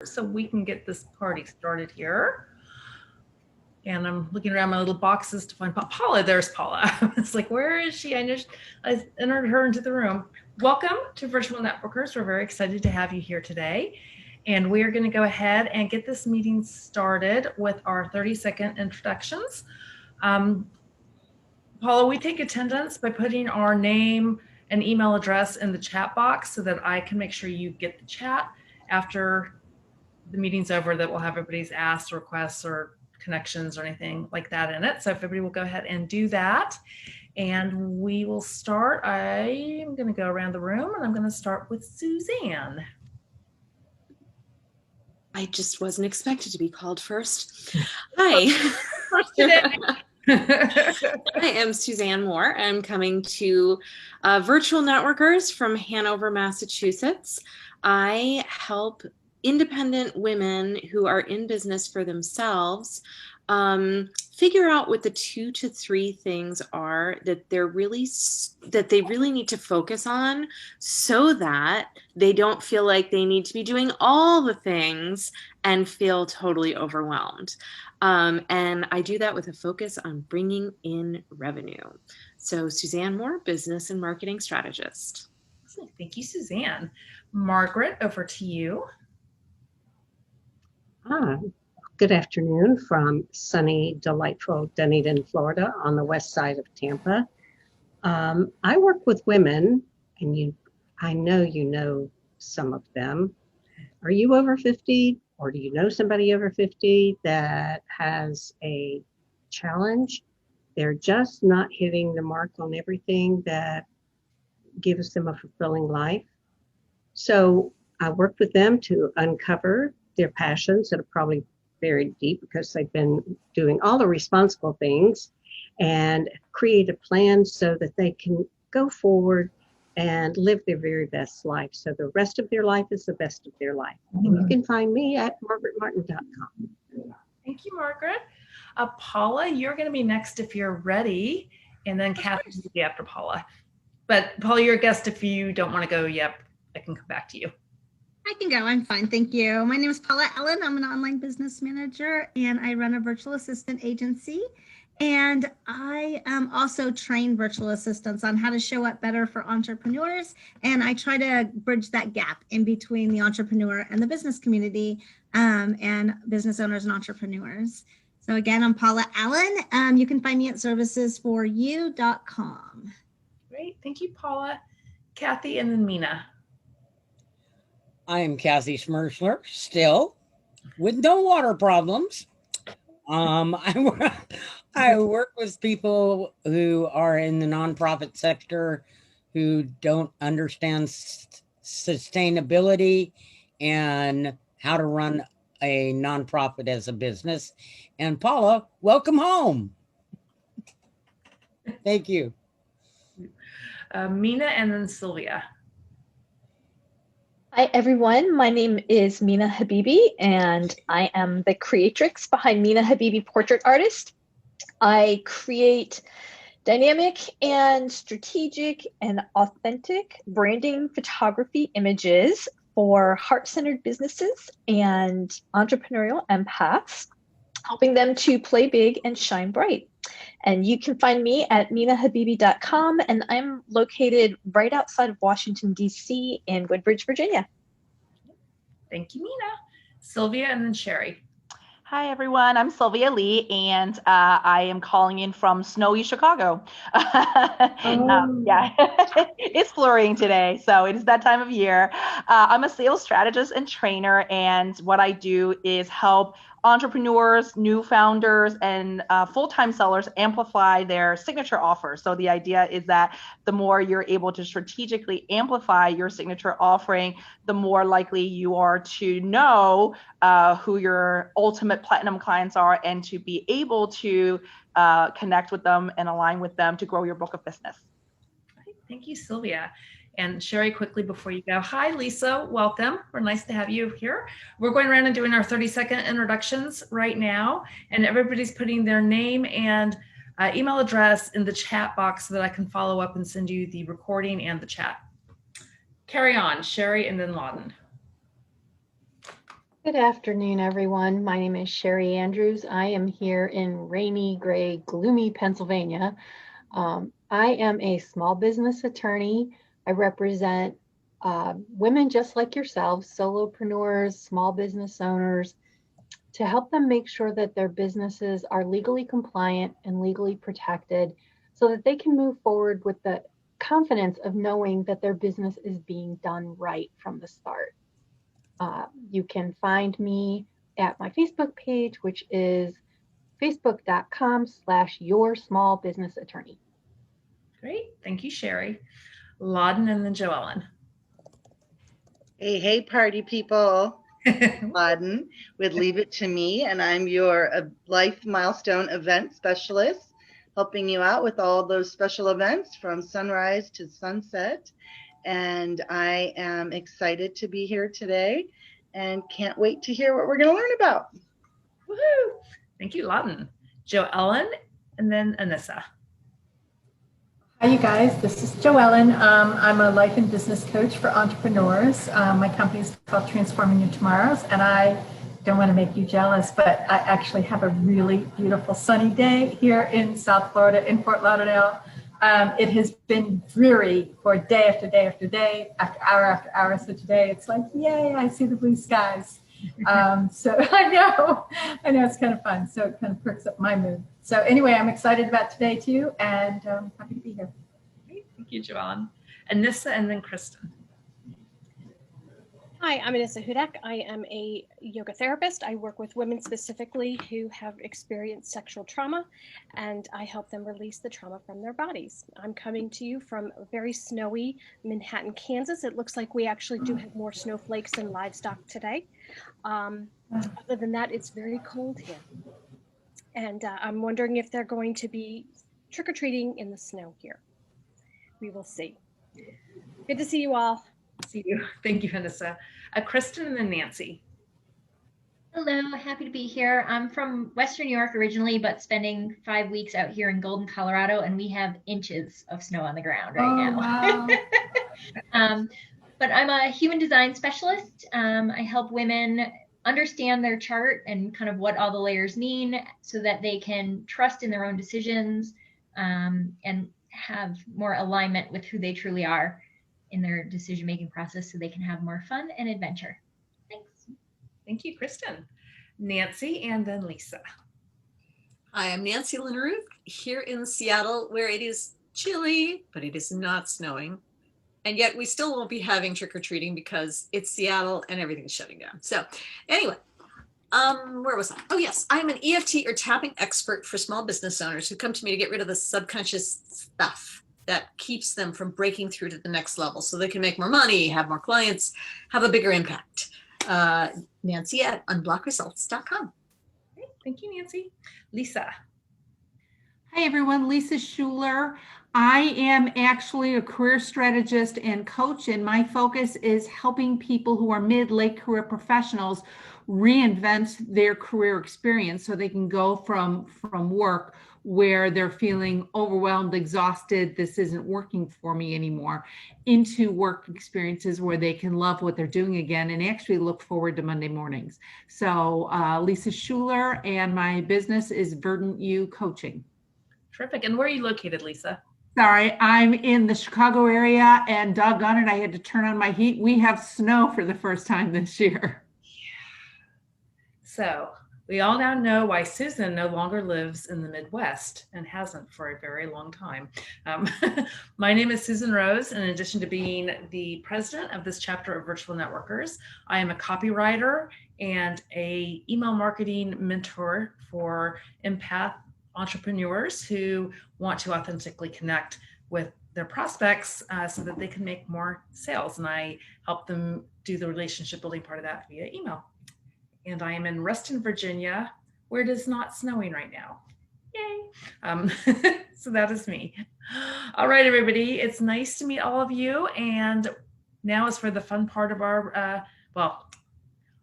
so we can get this party started here. And I'm looking around my little boxes to find Paula. There's Paula. It's like, where is she? I entered her into the room. Welcome to Virtual Networkers. We're very excited to have you here today. And we are going to go ahead and get this meeting started with our 30-second introductions. Paula, we take attendance by putting our name and email address in the chat box so that I can make sure you get the chat after the meeting's over, that we'll have everybody's asks, requests, or connections or anything like that in it. So if everybody will go ahead and do that, and we will start. I'm going to go around the room and I'm going to start with Suzanne. I just wasn't expected to be called first. Hi. First today. I am Suzanne Moore. I'm coming to Virtual Networkers from Hanover, Massachusetts. I help independent women who are in business for themselves figure out what the 2 to 3 things are that they really need to focus on, so that they don't feel like they need to be doing all the things and feel totally overwhelmed. And I do that with a focus on bringing in revenue. So Suzanne Moore, business and marketing strategist. Thank you, Suzanne. Margaret, over to you. Good afternoon from sunny, delightful Dunedin, Florida, on the west side of Tampa. I work with women, and I know you know some of them. Are you over 50, or do you know somebody over 50 that has a challenge? They're just not hitting the mark on everything that gives them a fulfilling life. So I work with them to uncover their passions that are probably very deep because they've been doing all the responsible things, and create a plan so that they can go forward and live their very best life. So the rest of their life is the best of their life. And you can find me at margaretmartin.com. Thank you, Margaret. Paula, you're going to be next if you're ready, and then Kathy will be after Paula. But Paula, you're a guest. If you don't want to go yet, I can come back to you. I can go. I'm fine. Thank you. My name is Paula Ellen. I'm an online business manager, and I run a virtual assistant agency. And I also train virtual assistants on how to show up better for entrepreneurs. And I try to bridge that gap in between the entrepreneur and the business community, and business owners and entrepreneurs. So again, I'm Paula Allen. You can find me at servicesforyou.com. Great. Thank you, Paula. Kathy, and then Mina. I'm Kathy Schmerschler, still with no water problems. I work with people who are in the nonprofit sector who don't understand sustainability and how to run a nonprofit as a business. And Paula, welcome home. Thank you. Mina, and then Sylvia. Hi, everyone. My name is Mina Habibi, and I am the creatrix behind Mina Habibi Portrait Artist. I create dynamic and strategic and authentic branding photography images for heart-centered businesses and entrepreneurial empaths, helping them to play big and shine bright. And you can find me at minahabibi.com, and I'm located right outside of Washington, D.C. in Woodbridge, Virginia. Thank you, Mina. Sylvia, and then Sherry. Hi, everyone. I'm Sylvia Lee, and I am calling in from snowy Chicago. Yeah, it's flurrying today, so it is that time of year. I'm a sales strategist and trainer, and what I do is help entrepreneurs, new founders, and full-time sellers amplify their signature offers. So the idea is that the more you're able to strategically amplify your signature offering, the more likely you are to know who your ultimate platinum clients are, and to be able to connect with them and align with them to grow your book of business. Thank you, Sylvia. And Sherry, quickly before you go. Hi, Lisa. Welcome. We're nice to have you here. We're going around and doing our 30-second introductions right now, and everybody's putting their name and email address in the chat box so that I can follow up and send you the recording and the chat. Carry on, Sherry, and then Lawden. Good afternoon, everyone. My name is Sherry Andrews. I am here in rainy, gray, gloomy Pennsylvania. I am a small business attorney. I represent women just like yourselves, solopreneurs, small business owners, to help them make sure that their businesses are legally compliant and legally protected so that they can move forward with the confidence of knowing that their business is being done right from the start. You can find me at my Facebook page, which is facebook.com/yoursmallbusinessattorney. Great. Thank you, Sherry. Loudon and then Joellen. Hey, party people. Loudon with Leave It to Me, and I'm your Life Milestone Event Specialist, helping you out with all those special events from sunrise to sunset. And I am excited to be here today and can't wait to hear what we're going to learn about. Woohoo! Thank you, Loudon. Joellen and then Anissa. Hi, you guys. This is Joellen. I'm a life and business coach for entrepreneurs. My company is called Transforming Your Tomorrows, and I don't want to make you jealous, but I actually have a really beautiful sunny day here in South Florida, in Fort Lauderdale. It has been dreary for day after day after day, after hour. So today it's like, yay, I see the blue skies. So I know it's kind of fun. So it kind of perks up my mood. So anyway, I'm excited about today too, and happy to be here. Great. Thank you, Joellen. Anissa and then Kristen. Hi, I'm Anissa Hudak. I am a yoga therapist. I work with women specifically who have experienced sexual trauma, and I help them release the trauma from their bodies. I'm coming to you from very snowy Manhattan, Kansas. It looks like we actually do have more snowflakes than livestock today. Other than that, it's very cold here. And I'm wondering if they're going to be trick-or-treating in the snow here. We will see. Good to see you all. See you. Thank you, Anissa. Kristen and then Nancy. Hello, happy to be here. I'm from Western New York originally, but spending 5 weeks out here in Golden, Colorado, and we have inches of snow on the ground right now. Wow. But I'm a human design specialist. I help women understand their chart and kind of what all the layers mean so that they can trust in their own decisions and have more alignment with who they truly are in their decision-making process so they can have more fun and adventure. Thanks. Thank you, Kristen. Nancy and then Lisa. Hi, I'm Nancy Linneruth here in Seattle, where it is chilly, but it is not snowing. And yet we still won't be having trick-or-treating because it's Seattle and everything's shutting down. So anyway, where was I? Oh yes, I'm an EFT or tapping expert for small business owners who come to me to get rid of the subconscious stuff that keeps them from breaking through to the next level so they can make more money, have more clients, have a bigger impact. Nancy at unblockresults.com. Great. Thank you, Nancy. Lisa. Hi, everyone. Lisa Schuler. I am actually a career strategist and coach, and my focus is helping people who are mid-late career professionals reinvent their career experience so they can go from work where they're feeling overwhelmed, exhausted, this isn't working for me anymore, into work experiences where they can love what they're doing again and actually look forward to Monday mornings. So Lisa Schuler, and my business is Verdant You Coaching. Terrific. And where are you located, Lisa? Sorry, I'm in the Chicago area, and doggone it, I had to turn on my heat. We have snow for the first time this year. So we all now know why Susan no longer lives in the Midwest and hasn't for a very long time. My name is Susan Rose, and in addition to being the president of this chapter of Virtual Networkers, I am a copywriter and a email marketing mentor for empath entrepreneurs who want to authentically connect with their prospects so that they can make more sales. And I help them do the relationship building part of that via email. And I am in Reston, Virginia, where it is not snowing right now. Yay. So that is me. All right, everybody. It's nice to meet all of you. And now is for the fun part of our, well,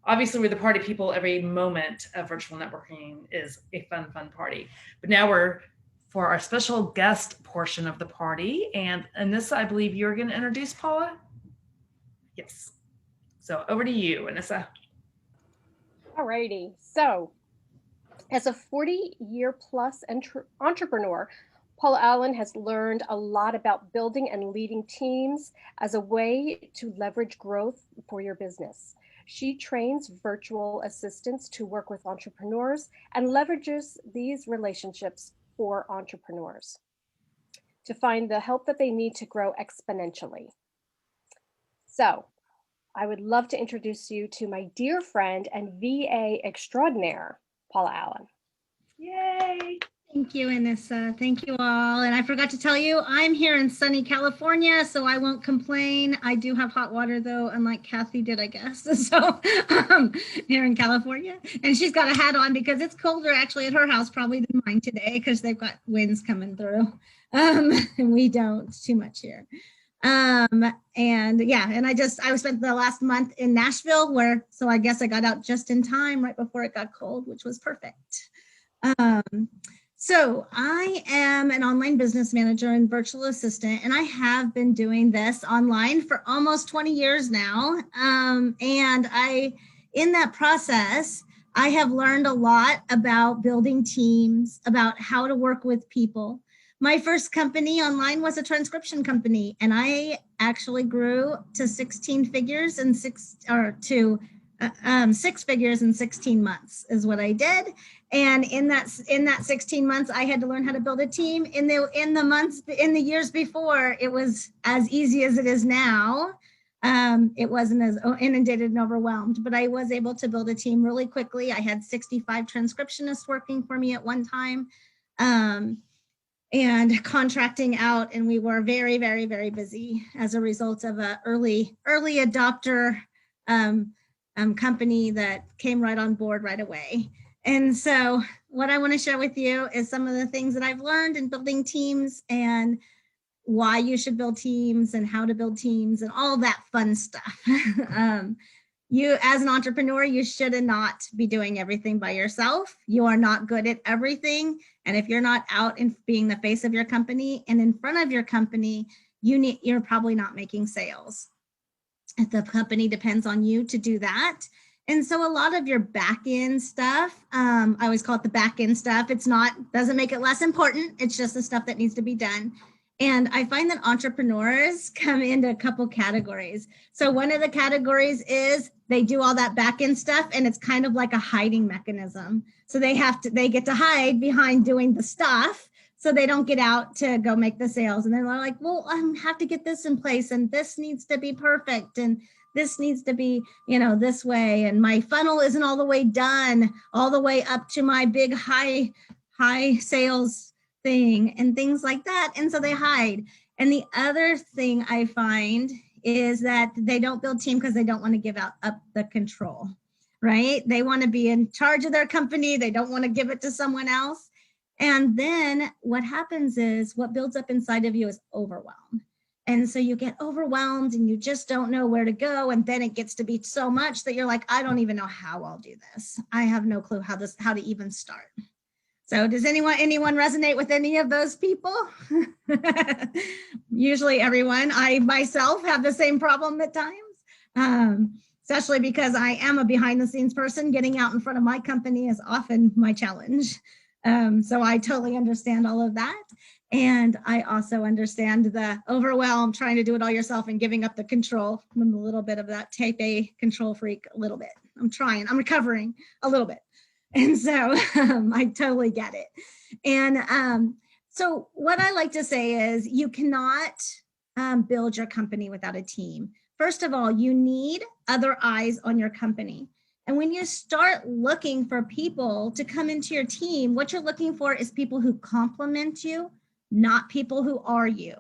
obviously we're the party people. Every moment of virtual networking is a fun party. But now we're for our special guest portion of the party. And Anissa, I believe you're going to introduce Paula? Yes. So over to you, Anissa. Alrighty, so as a 40-year-plus entrepreneur, Paula Allen has learned a lot about building and leading teams as a way to leverage growth for your business. She trains virtual assistants to work with entrepreneurs and leverages these relationships for entrepreneurs to find the help that they need to grow exponentially. So, I would love to introduce you to my dear friend and VA extraordinaire, Paula Allen. Yay! Thank you, Anissa. Thank you all. And I forgot to tell you, I'm here in sunny California, so I won't complain. I do have hot water, though, unlike Kathy did, I guess. So here in California. And she's got a hat on because it's colder, actually, at her house probably than mine today because they've got winds coming through. And we don't too much here. And yeah, and I spent the last month in Nashville so I guess I got out just in time right before it got cold, which was perfect. So I am an online business manager and virtual assistant, and I have been doing this online for almost 20 years now. And in that process, I have learned a lot about building teams, about how to work with people. My first company online was a transcription company, and I actually grew to 16 figures in 6 figures in 16 months is what I did. And in that 16 months, I had to learn how to build a team. In the years before, it was as easy as it is now. It wasn't as inundated and overwhelmed, but I was able to build a team really quickly. I had 65 transcriptionists working for me at one time. And contracting out, and we were very, very, very busy as a result of an early adopter company that came right on board right away. And so what I want to share with you is some of the things that I've learned in building teams and why you should build teams and how to build teams and all that fun stuff. You, as an entrepreneur, you should not be doing everything by yourself. You are not good at everything. And if you're not out and being the face of your company and in front of your company, you're probably not making sales. The company depends on you to do that. And so a lot of your back end stuff, I always call it the back end stuff. Doesn't make it less important. It's just the stuff that needs to be done. And I find that entrepreneurs come into a couple categories. So one of the categories is they do all that back end stuff, and it's kind of like a hiding mechanism. So they get to hide behind doing the stuff, so they don't get out to go make the sales. And they're like, well, I have to get this in place, and this needs to be perfect, and this needs to be, this way. And my funnel isn't all the way done, all the way up to my big high sales thing and things like that. And so they hide. And the other thing I find is that they don't build team because they don't want to give up the control, right? They want to be in charge of their company. They don't want to give it to someone else. And then what happens is what builds up inside of you is overwhelm. And so you get overwhelmed and you just don't know where to go. And then it gets to be so much that you're like, I don't even know how I'll do this. I have no clue how to even start. So does anyone resonate with any of those people? Usually everyone. I myself have the same problem at times, especially because I am a behind the scenes person. Getting out in front of my company is often my challenge. So I totally understand all of that. And I also understand the overwhelm, trying to do it all yourself and giving up the control. I'm a little bit of that type A control freak, a little bit. I'm recovering a little bit. And so I totally get it. And so what I like to say is you cannot build your company without a team. First of all, you need other eyes on your company. And when you start looking for people to come into your team, what you're looking for is people who complement you, not people who are you.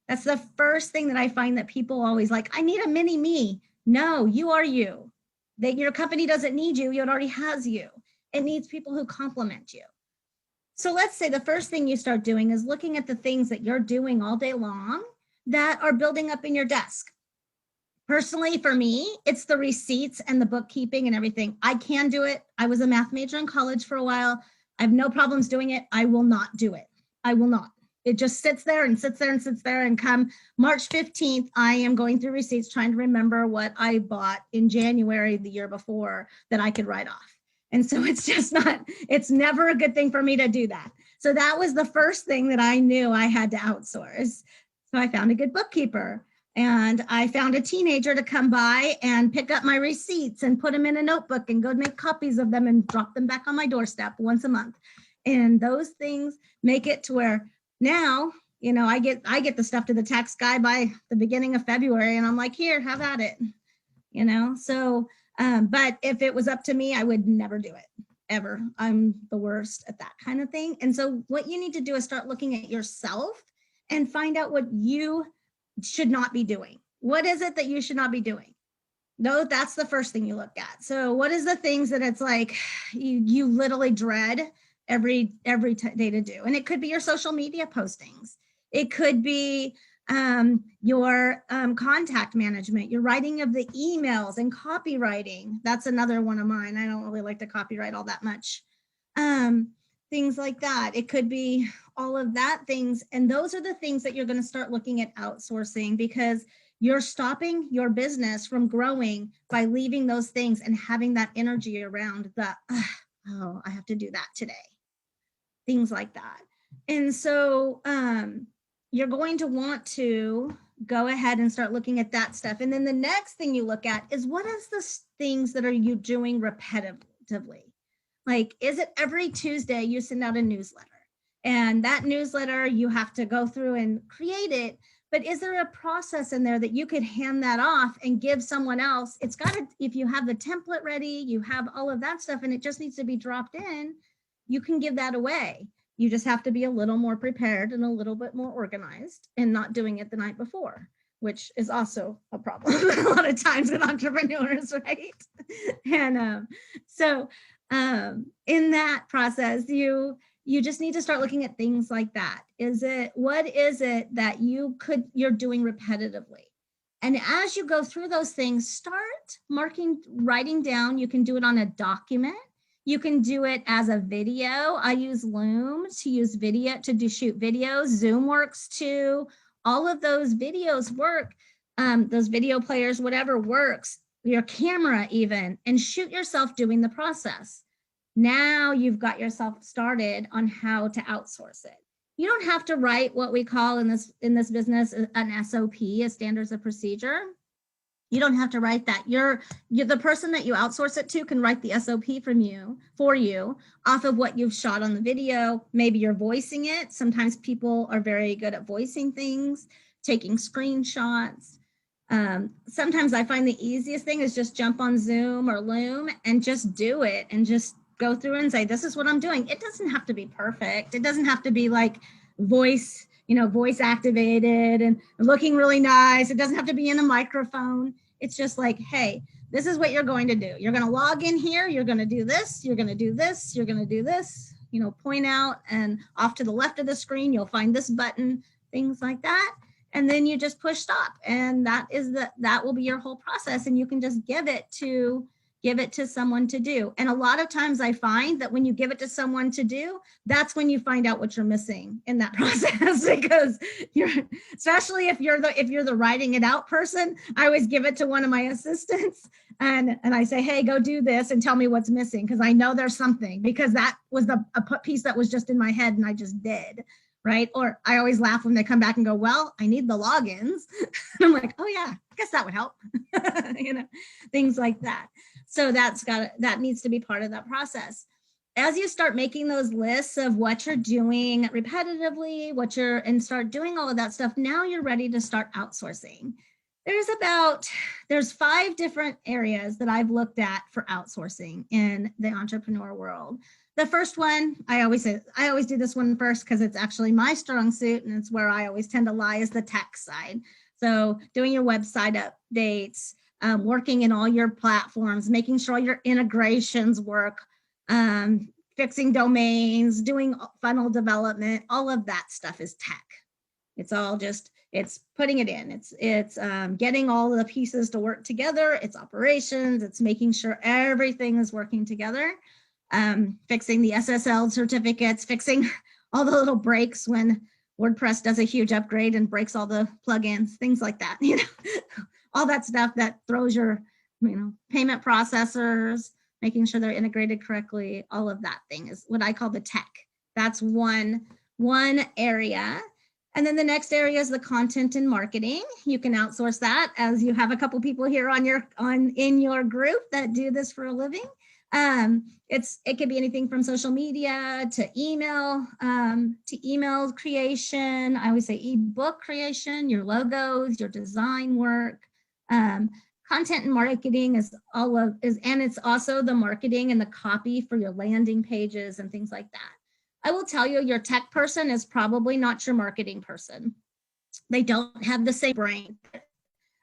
That's the first thing that I find that people always like, I need a mini me. No, you are you. Your company doesn't need you. It already has you. It needs people who complement you. So let's say the first thing you start doing is looking at the things that you're doing all day long that are building up in your desk. Personally, for me, it's the receipts and the bookkeeping and everything. I can do it. I was a math major in college for a while. I have no problems doing it. I will not do it. I will not. It just sits there and sits there and sits there. And come March 15th, I am going through receipts trying to remember what I bought in January the year before that I could write off. And so it's just not, it's never a good thing for me to do that. So that was the first thing that I knew I had to outsource. So I found a good bookkeeper, and I found a teenager to come by and pick up my receipts and put them in a notebook and go make copies of them and drop them back on my doorstep once a month. And those things make it to where now, you know, I get the stuff to the tax guy by the beginning of February, and I'm like, here, have at it, you know? So, but if it was up to me, I would never do it, ever. I'm the worst at that kind of thing. And so what you need to do is start looking at yourself and find out what you should not be doing. What is it that you should not be doing? No, that's the first thing you look at. So what is the things that it's like you literally dread every day to do? And it could be your social media postings. It could be your contact management, your writing of the emails and copywriting. That's another one of mine. I don't really like to copyright all that much. Things like that. It could be all of that things. And those are the things that you're going to start looking at outsourcing, because you're stopping your business from growing by leaving those things and having that energy around the, oh, I have to do that today. Things like that. And so you're going to want to go ahead and start looking at that stuff. And then the next thing you look at is, what is the things that are you doing repetitively? Like, is it every Tuesday you send out a newsletter? And that newsletter, you have to go through and create it. But is there a process in there that you could hand that off and give someone else? It's got to, if you have the template ready, you have all of that stuff, and it just needs to be dropped in, you can give that away. You just have to be a little more prepared and a little bit more organized and not doing it the night before, which is also a problem a lot of times with entrepreneurs, right? And so in that process, you just need to start looking at things like that. What is it that you're doing repetitively? And as you go through those things, start writing down. You can do it on a document. You can do it as a video. I use Loom to shoot videos. Zoom works too. All of those videos work. Those video players, whatever works, your camera even, and shoot yourself doing the process. Now you've got yourself started on how to outsource it. You don't have to write what we call in this business an SOP, a standards of procedure. You don't have to write that. You're the person that you outsource it to can write the SOP for you off of what you've shot on the video. Maybe you're voicing it. Sometimes people are very good at voicing things, taking screenshots. Sometimes I find the easiest thing is just jump on Zoom or Loom and just do it and just go through and say, this is what I'm doing. It doesn't have to be perfect. It doesn't have to be like voice activated and looking really nice. It doesn't have to be in a microphone. It's just like, hey, this is what you're going to do. You're going to log in here. You're going to do this. You're going to do this. You're going to do this, point out, and off to the left of the screen, you'll find this button, things like that. And then you just push stop. And that will be your whole process. And you can just give it to someone to do. And a lot of times I find that when you give it to someone to do, that's when you find out what you're missing in that process, because especially if you're the writing it out person. I always give it to one of my assistants and I say, hey, go do this and tell me what's missing, because I know there's something, because that was a piece that was just in my head and I just did. Right. Or I always laugh when they come back and go, well, I need the logins. And I'm like, oh yeah, I guess that would help. Things like that. So that needs to be part of that process. As you start making those lists of what you're doing repetitively, and start doing all of that stuff, now you're ready to start outsourcing. There's 5 different areas that I've looked at for outsourcing in the entrepreneur world. The first one, I always do this one first because it's actually my strong suit and it's where I always tend to lie, is the tech side. So doing your website updates, working in all your platforms, making sure your integrations work, fixing domains, doing funnel development, all of that stuff is tech. It's all just, it's putting it in. It's getting all of the pieces to work together. It's operations. It's making sure everything is working together. Fixing the SSL certificates, fixing all the little breaks when WordPress does a huge upgrade and breaks all the plugins, things like that. All that stuff that throws your, payment processors, making sure they're integrated correctly, all of that thing is what I call the tech. That's one area. And then the next area is the content and marketing. You can outsource that, as you have a couple people here in your group that do this for a living. It could be anything from social media to email creation. I always say ebook creation, your logos, your design work. Content and marketing is and it's also the marketing and the copy for your landing pages and things like that. I will tell you, your tech person is probably not your marketing person. They don't have the same brain.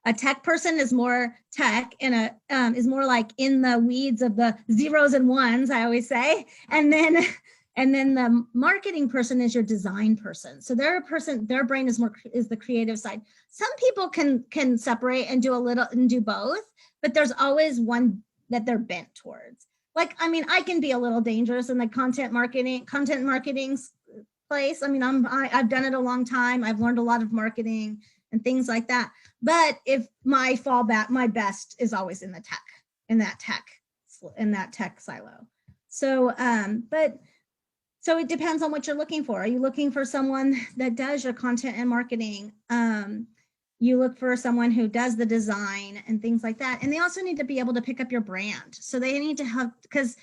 A tech person is more tech and is more like in the weeds of the zeros and ones, I always say. And then the marketing person is your design person. So their brain is the creative side. Some people can separate and do both, but there's always one that they're bent towards. Like, I mean, I can be a little dangerous in the content marketing place. I mean, I've done it a long time. I've learned a lot of marketing and things like that. But if my fallback, my best is always in that tech silo. So, so it depends on what you're looking for. Are you looking for someone that does your content and marketing? You look for someone who does the design and things like that. And they also need to be able to pick up your brand. So they need to have, because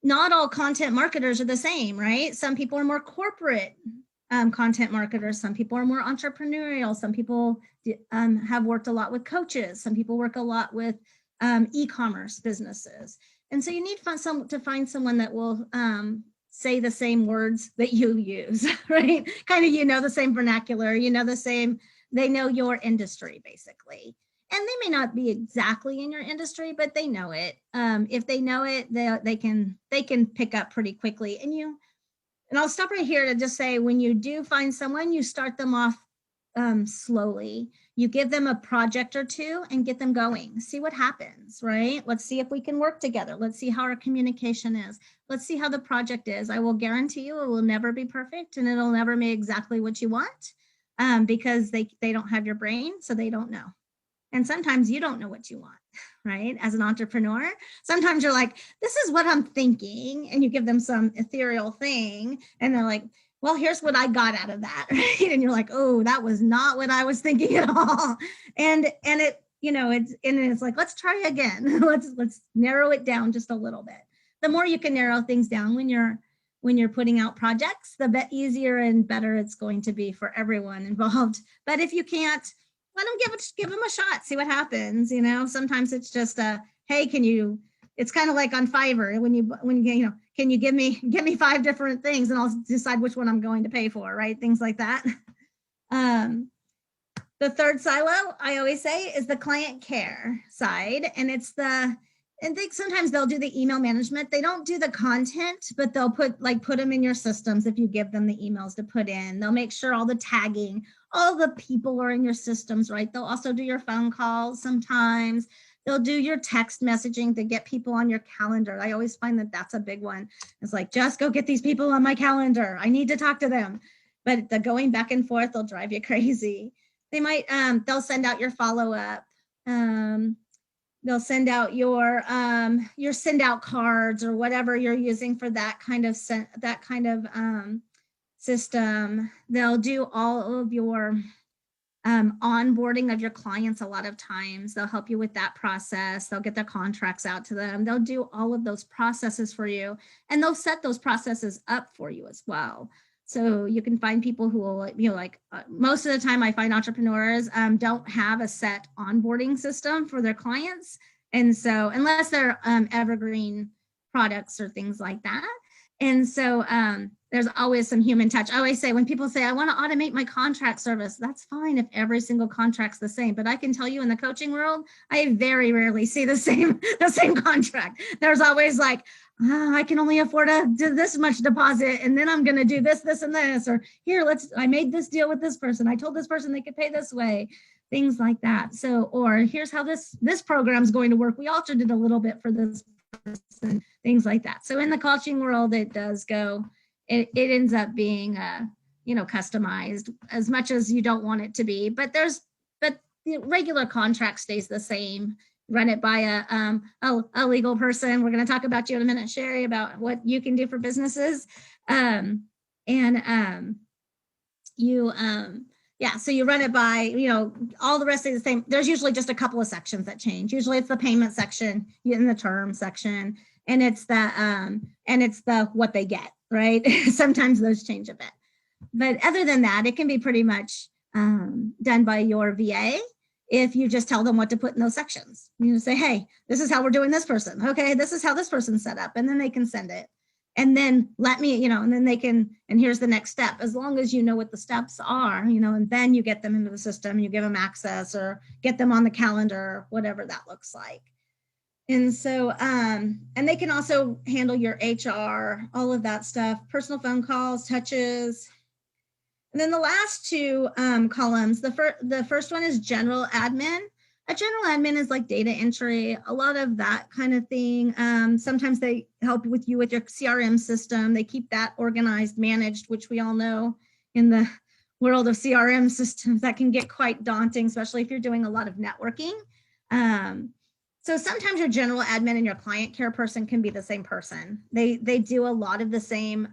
not all content marketers are the same, right? Some people are more corporate content marketers. Some people are more entrepreneurial. Some people have worked a lot with coaches. Some people work a lot with e-commerce businesses. And so you need to find someone that will say the same words that you use, right? Kind of, the same vernacular, they know your industry basically. And they may not be exactly in your industry, but they know it. If they know it, they can pick up pretty quickly. And I'll stop right here to just say, when you do find someone, you start them off slowly. You give them a project or two and get them going. See what happens, right? Let's see if we can work together. Let's see how our communication is. Let's see how the project is. I will guarantee you it will never be perfect and it'll never be exactly what you want because they don't have your brain, so they don't know. And sometimes you don't know what you want, right? As an entrepreneur, sometimes you're like, this is what I'm thinking. And you give them some ethereal thing and they're like, well, here's what I got out of that, right? And you're like, oh, that was not what I was thinking at all. And it's like, let's try again. let's narrow it down just a little bit. The more you can narrow things down when you're putting out projects, the easier and better it's going to be for everyone involved. But if you can't, let them give them a shot, see what happens. Sometimes it's just hey, it's kind of like on Fiverr when can you give me 5 different things and I'll decide which one I'm going to pay for, right? Things like that. The third silo, I always say, is the client care side. And sometimes they'll do the email management. They don't do the content, but they'll put them in your systems if you give them the emails to put in. They'll make sure all the tagging, all the people are in your systems, right? They'll also do your phone calls sometimes. They'll do your text messaging to get people on your calendar. I always find that that's a big one. It's like, just go get these people on my calendar. I need to talk to them. But the going back and forth, they'll drive you crazy. They might, they'll send out your follow-up. They'll send out your send out cards or whatever you're using for that kind of system. They'll do all of your onboarding of your clients. A lot of times they'll help you with that process. They'll get their contracts out to them. They'll do all of those processes for you, and they'll set those processes up for you as well. So you can find people who will, most of the time I find entrepreneurs don't have a set onboarding system for their clients. And so unless they're evergreen products or things like that. And so there's always some human touch. I always say, when people say, I want to automate my contract service, that's fine if every single contract's the same. But I can tell you in the coaching world, I very rarely see the same contract. There's always like, I can only afford to do this much deposit, and then I'm going to do this, this, and this, or here, I made this deal with this person. I told this person they could pay this way, things like that. So, or here's how this program's going to work. We altered it a little bit for this person, things like that. So in the coaching world, it does go, it ends up being, customized as much as you don't want it to be, but the regular contract stays the same. run it by a legal person. We're going to talk about you in a minute, Sherry, about what you can do for businesses. So you run it by, all the rest of the same. There's usually just a couple of sections that change. Usually it's the payment section in the term section, and it's the what they get, right? Sometimes those change a bit. But other than that, it can be pretty much done by your VA if you just tell them what to put in those sections. You say, hey, this is how we're doing this person. Okay, this is how this person's set up. And then they can send it. And then and then they can, and here's the next step. As long as you know what the steps are, and then you get them into the system, you give them access or get them on the calendar, whatever that looks like. And so, and they can also handle your HR, all of that stuff, personal phone calls, touches. And then the last two columns, the first one is general admin. A general admin is like data entry, a lot of that kind of thing. Sometimes they help with you with your CRM system. They keep that organized, managed, which we all know in the world of CRM systems that can get quite daunting, especially if you're doing a lot of networking. So sometimes your general admin and your client care person can be the same person. They do a lot of the same,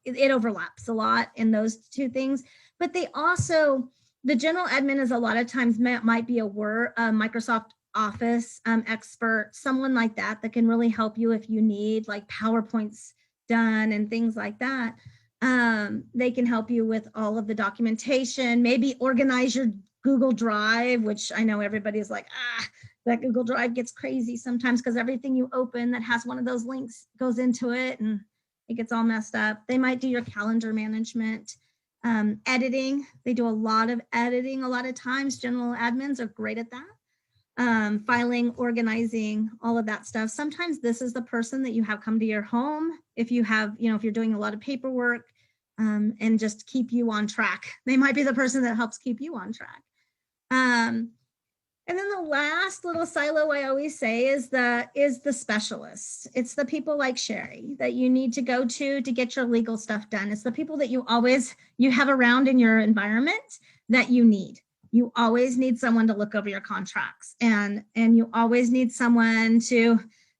it overlaps a lot in those two things, but they also, the general admin is a lot of times might be a Microsoft Office expert, someone like that can really help you if you need like PowerPoints done and things like that. They can help you with all of the documentation, maybe organize your Google Drive, which I know everybody's like, that Google Drive gets crazy sometimes because everything you open that has one of those links goes into it and it gets all messed up. They might do your calendar management. Editing, they do a lot of editing. A lot of times general admins are great at that. Filing, organizing, all of that stuff. Sometimes this is the person that you have come to your home if you have, if you're doing a lot of paperwork and just keep you on track. They might be the person that helps keep you on track. And then the last little silo I always say is the specialists. It's the people like Sherry that you need to go to get your legal stuff done. It's the people that you have around in your environment that you need. You always need someone to look over your contracts, and you always need someone to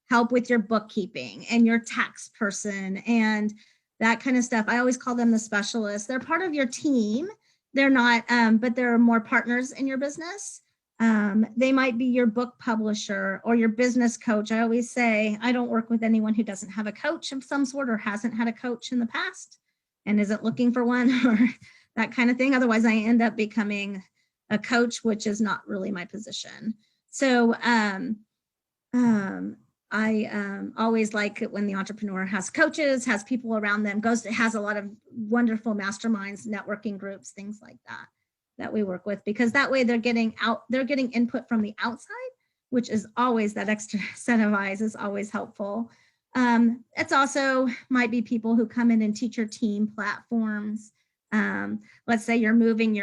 help with your bookkeeping and your tax person and that kind of stuff. I always call them the specialists. They're part of your team. They're not, but there are more partners in your business. They might be your book publisher or your business coach. I always say, I don't work with anyone who doesn't have a coach of some sort or hasn't had a coach in the past and isn't looking for one or that kind of thing. Otherwise, I end up becoming a coach, which is not really my position. So I always like it when the entrepreneur has coaches, has people around them, has a lot of wonderful masterminds, networking groups, things like that we work with, because that way they're getting input from the outside, which is always, that extra set of eyes is always helpful. It's also might be people who come in and teach your team platforms. Let's say you're moving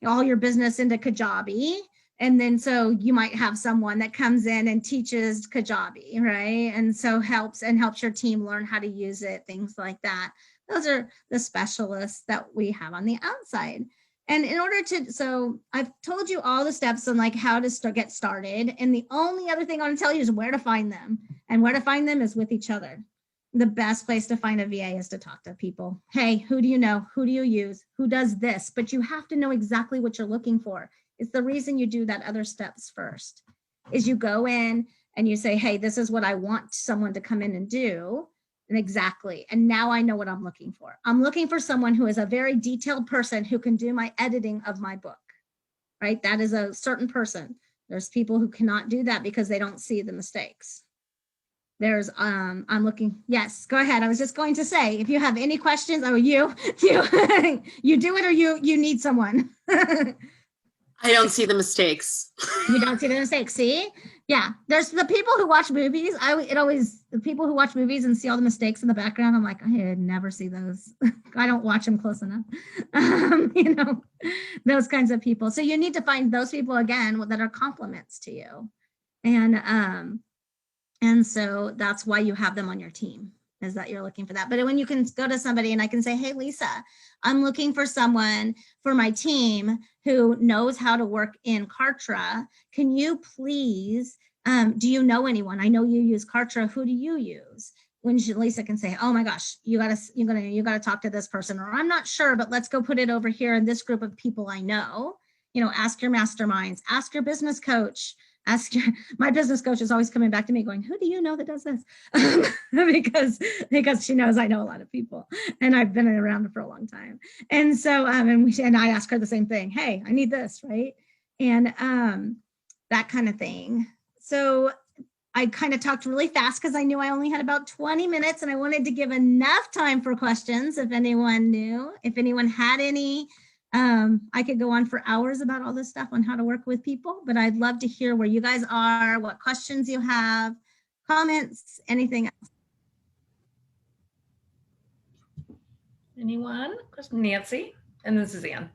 all your business into Kajabi. And then so you might have someone that comes in and teaches Kajabi, right? And so helps your team learn how to use it, things like that. Those are the specialists that we have on the outside. And in order so I've told you all the steps on like how to get started. And the only other thing I want to tell you is where to find them. And where to find them is with each other. The best place to find a VA is to talk to people. Hey, who do you know? Who do you use? Who does this? But you have to know exactly what you're looking for. It's the reason you do that other steps first, is you go in and you say, hey, this is what I want someone to come in and do. And exactly. And now I know what I'm looking for. I'm looking for someone who is a very detailed person who can do my editing of my book, right? That is a certain person. There's people who cannot do that because they don't see the mistakes. There's, I'm looking, yes, go ahead. I was just going to say, if you have any questions, you do it or you need someone. I don't see the mistakes. You don't see the mistakes, see? Yeah, there's the people who watch movies. The people who watch movies and see all the mistakes in the background, I'm like, I never see those. I don't watch them close enough. Those kinds of people. So you need to find those people, again, that are complements to you. And so that's why you have them on your team. is that you're looking for that. But when you can go to somebody and I can say, hey, Lisa, I'm looking for someone for my team who knows how to work in Kartra. Can you please, do you know anyone? I know you use Kartra. Who do you use? When Lisa can say, oh my gosh, you gotta talk to this person, or I'm not sure, but let's go put it over here in this group of people I know. Ask your masterminds, ask your business coach, my business coach is always coming back to me going, who do you know that does this? because she knows I know a lot of people and I've been around for a long time. And so, and I ask her the same thing. Hey, I need this, right? And that kind of thing. So I kind of talked really fast because I knew I only had about 20 minutes and I wanted to give enough time for questions if anyone knew, if anyone had any. I could go on for hours about all this stuff on how to work with people, but I'd love to hear where you guys are, what questions you have, comments, anything else. Anyone? Nancy, and then Suzanne.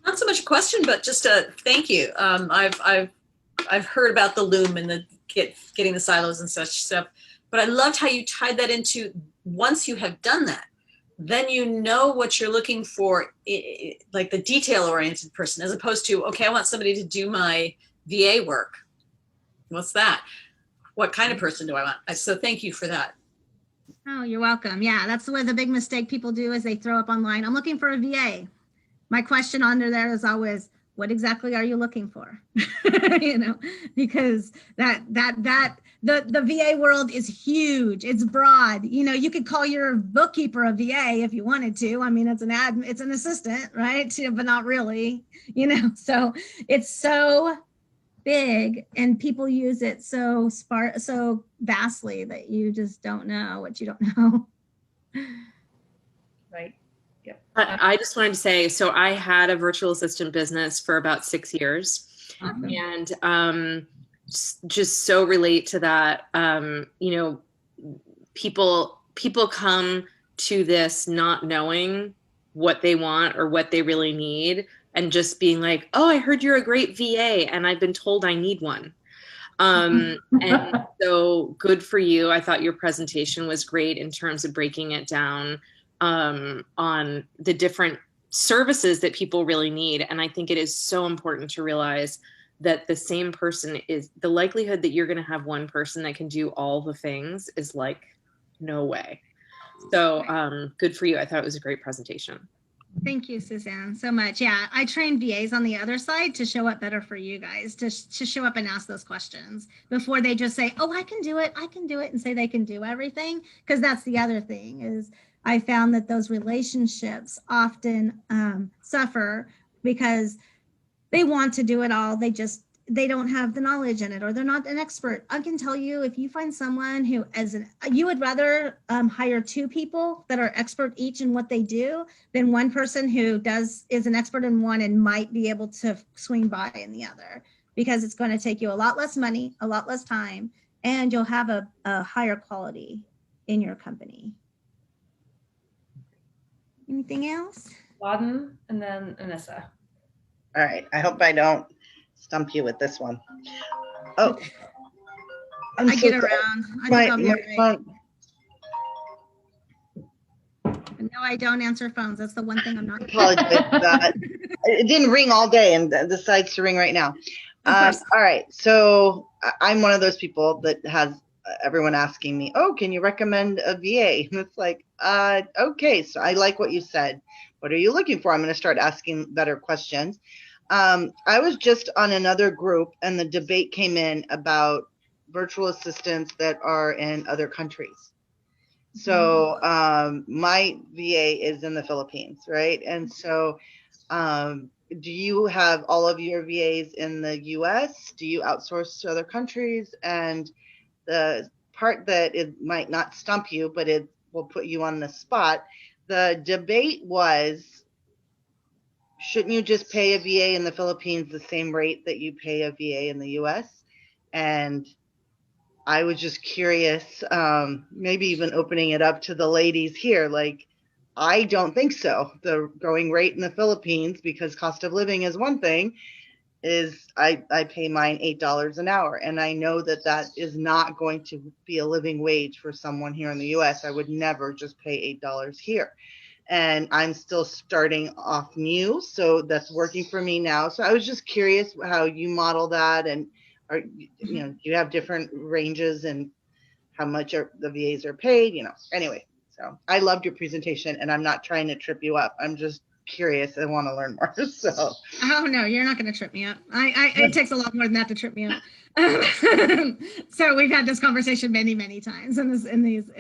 Not so much a question, but just a thank you. I've heard about the loom and the getting the silos and such stuff, but I loved how you tied that into once you have done that, then you know what you're looking for, like the detail-oriented person, as opposed to, okay, I want somebody to do my VA work. What's that? What kind of person do I want? So thank you for that. Oh, you're welcome. Yeah, that's the big mistake people do is they throw up online, I'm looking for a VA. My question under there is always, what exactly are you looking for? Because the VA world is huge. It's broad. You could call your bookkeeper a VA if you wanted to. I mean, it's an assistant, right? But not really, so it's so big and people use it so vastly that you just don't know what you don't know. Right. Yep. I just wanted to say, so I had a virtual assistant business for about 6 years. Awesome. And just so relate to that. People come to this not knowing what they want or what they really need, and just being like, oh, I heard you're a great VA and I've been told I need one. And so good for you. I thought your presentation was great in terms of breaking it down on the different services that people really need. And I think it is so important to realize that the same person is, the likelihood that you're going to have one person that can do all the things is like, no way. So good for you. I thought it was a great presentation. Thank you, Suzanne, so much. Yeah, I train VAs on the other side to show up better for you guys, to show up and ask those questions before they just say, oh, I can do it, and say they can do everything. Because that's the other thing is I found that those relationships often suffer because they want to do it all. They don't have the knowledge in it, or they're not an expert. I can tell you, if you find someone who you would rather hire 2 people that are expert each in what they do than one person who is an expert in one and might be able to swing by in the other, because it's going to take you a lot less money, a lot less time, and you'll have a higher quality in your company. Anything else? Laden, and then Anissa. All right. I hope I don't stump you with this one. Oh, I get around. I think I'll be all right. No, I don't answer phones. That's the one thing I'm not. Apologize for that. It didn't ring all day and decides to ring right now. All right. So I'm one of those people that has everyone asking me, oh, can you recommend a VA? And it's like, okay. So I like what you said. What are you looking for? I'm going to start asking better questions. I was just on another group and the debate came in about virtual assistants that are in other countries. So my VA is in the Philippines, right? And so do you have all of your VAs in the US? Do you outsource to other countries? And the part that it might not stump you, but it will put you on the spot, the debate was, shouldn't you just pay a VA in the Philippines the same rate that you pay a VA in the US? And I was just curious, maybe even opening it up to the ladies here. Like, I don't think so. The going rate in the Philippines, because cost of living is one thing, is I pay mine $8 an hour. And I know that that is not going to be a living wage for someone here in the US. I would never just pay $8 here. And I'm still starting off new. So that's working for me now. So I was just curious how you model that, and are, you know, do you have different ranges and how much the VAs are paid, you know? Anyway, so I loved your presentation, and I'm not trying to trip you up. I'm just curious. I want to learn more. So. Oh no, you're not going to trip me up. It takes a lot more than that to trip me up. So we've had this conversation many times in these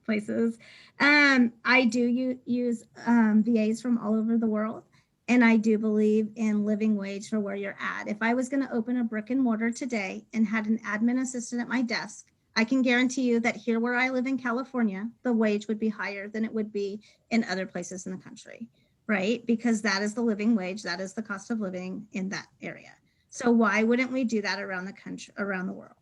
places. I do use VAs from all over the world, and I do believe in living wage for where you're at. If I was going to open a brick and mortar today and had an admin assistant at my desk, I can guarantee you that here where I live in California, the wage would be higher than it would be in other places in the country. Right? Because that is the living wage, that is the cost of living in that area. So why wouldn't we do that around the country, around the world?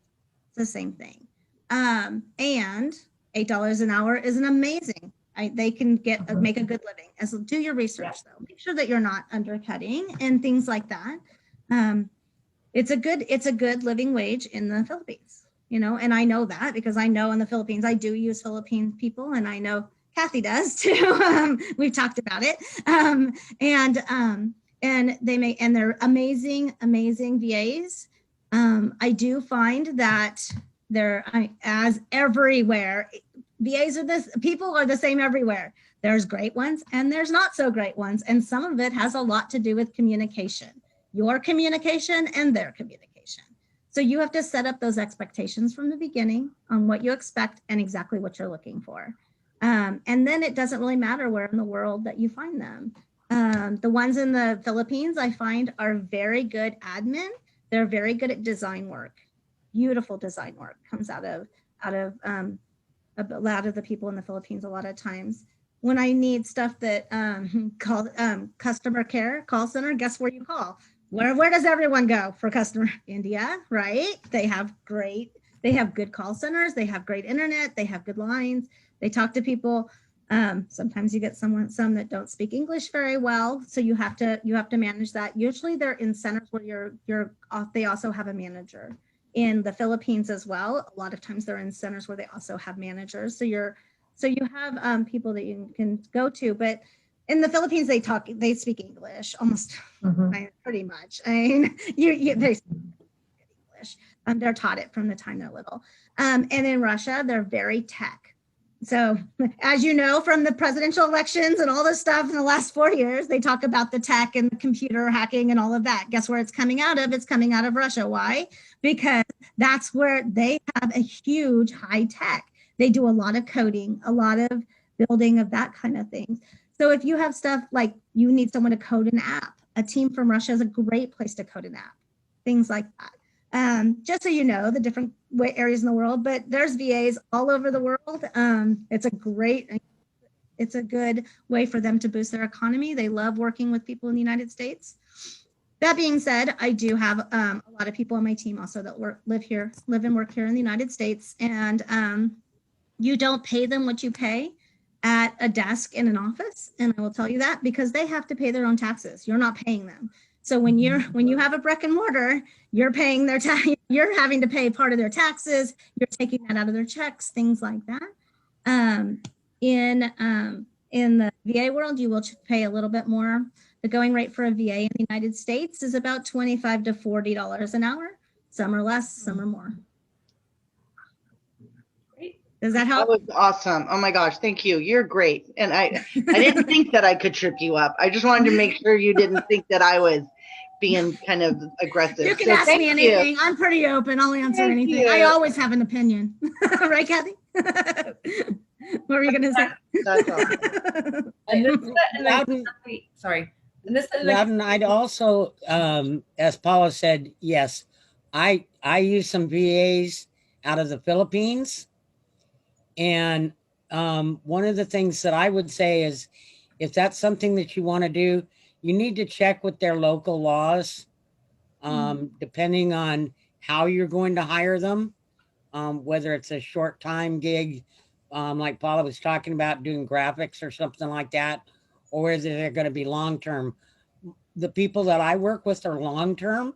It's the same thing. And $8 an hour is an amazing. They can make a good living. As do your research though. Make sure that you're not undercutting and things like that. It's a good living wage in the Philippines, you know, and I know that because I know in the Philippines I do use Philippine people, and I know Kathy does too. We've talked about it. And they're amazing VAs. I do find that as everywhere, VAs people are the same everywhere. There's great ones and there's not so great ones. And some of it has a lot to do with communication, your communication and their communication. So you have to set up those expectations from the beginning on what you expect and exactly what you're looking for. And then it doesn't really matter where in the world that you find them. The ones in the Philippines I find are very good admin. They're very good at design work. Beautiful design work comes out of a lot of the people in the Philippines. A lot of times when I need stuff that customer care call center, guess where you call? Where does everyone go for customer? India, right? They have good call centers. They have great internet. They have good lines. They talk to people. Sometimes you get some that don't speak English very well, so you have to manage that. Usually they're in centers where they also have a manager. In the Philippines as well, a lot of times they're in centers where they also have managers. So you have people that you can go to, but in the Philippines they speak English almost pretty much. I mean, they speak English. They're taught it from the time they're little. And in Russia, they're very tech. So as you know, from the presidential elections and all this stuff in the last 4 years, they talk about the tech and the computer hacking and all of that. Guess where it's coming out of? It's coming out of Russia. Why? Because that's where they have a huge high tech. They do a lot of coding, a lot of building of that kind of things. So if you have stuff like you need someone to code an app, a team from Russia is a great place to code an app, things like that. Just so you know the different areas in the world, but there's VAs all over the world. It's a good way for them to boost their economy. They love working with people in the United States. That being said, I do have a lot of people on my team also that live and work here in the United States, and you don't pay them what you pay at a desk in an office, and I will tell you that because they have to pay their own taxes. You're not paying them. So when you have a brick and mortar, you're paying you're having to pay part of their taxes. You're taking that out of their checks, things like that. In the VA world, you will pay a little bit more. The going rate for a VA in the United States is about $25 to $40 an hour. Some are less, some are more. Does that help? That was awesome. Oh my gosh, thank you. You're great. And I didn't think that I could trip you up. I just wanted to make sure you didn't think that I was being kind of aggressive. You can ask me anything. I'm pretty open. I'll answer anything. I always have an opinion. Right, Kathy? What were you going to say? That's awesome. Sorry. Loudon, I'd also, as Paula said, yes, I use some VAs out of the Philippines. And one of the things that I would say is, if that's something that you want to do, you need to check with their local laws, depending on how you're going to hire them, whether it's a short time gig, like Paula was talking about, doing graphics or something like that, or whether they're going to be long term. the people that I work with are long-term.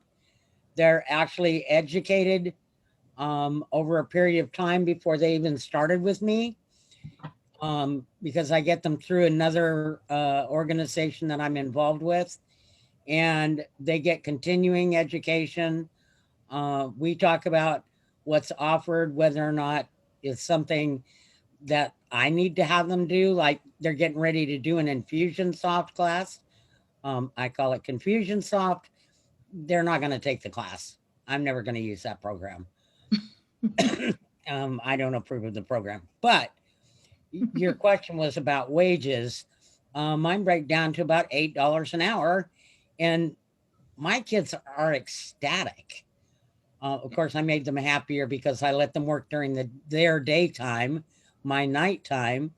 They're actually educated over a period of time before they even started with me, because I get them through another organization that I'm involved with, and they get continuing education. We talk about what's offered, whether or not it's something that I need to have them do, like they're getting ready to do an Infusionsoft class. I call it Confusionsoft. They're not going to take the class. I'm never going to use that program. I don't approve of the program. But your question was about wages. Mine break down to about $8 an hour, and my kids are ecstatic. Of course, I made them happier because I let them work during their daytime, my nighttime,